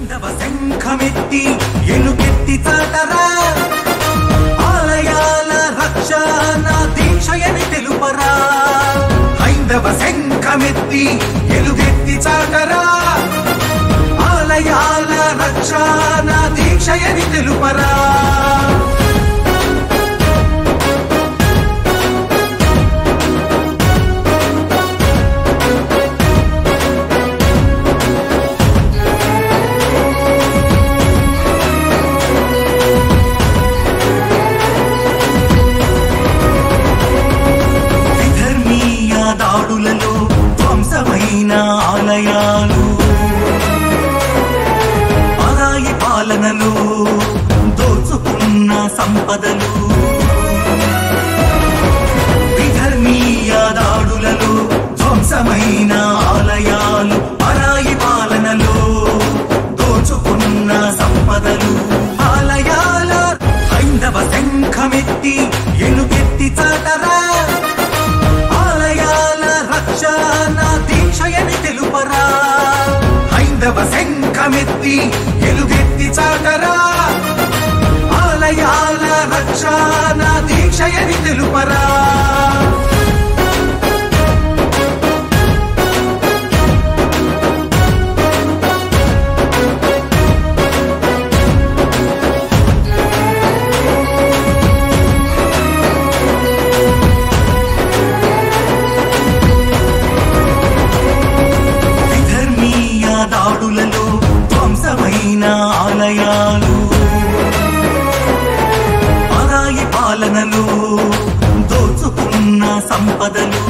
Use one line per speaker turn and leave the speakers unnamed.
హైందవ శంఖమెత్తి ఎలుగెత్తి చాటరా ఆలయాల రక్షణ దీక్షయని తెలుపరా హైందవ శంఖమెత్తి ఎలుగెత్తి చాటరా ఆలయాల రక్షణ దీక్షయని తెలుపరా దాడులలో ధ్వంసమైన ఆలయాలు పరాయి పాలనలో దోచుకున్న సంపదలు విధర్మీయ దాడులలో ధ్వంసమైన ఆలయాలు పరాయి పాలనలో దోచుకున్న సంపదలు ఆలయాల హైందవ శంఖమెత్తి ఎలుగెత్తి చాటరా దీక్షయని తెలుపరా హైందవ శంఖమెత్తి ఎలుగెత్తి చాటరా ఆలయాల రక్షణ దీక్షయని తెలుపరా దాడులలో ధ్వంసమైన ఆలయాలు పరాయి పాలనలో దోచుకున్న సంపదలు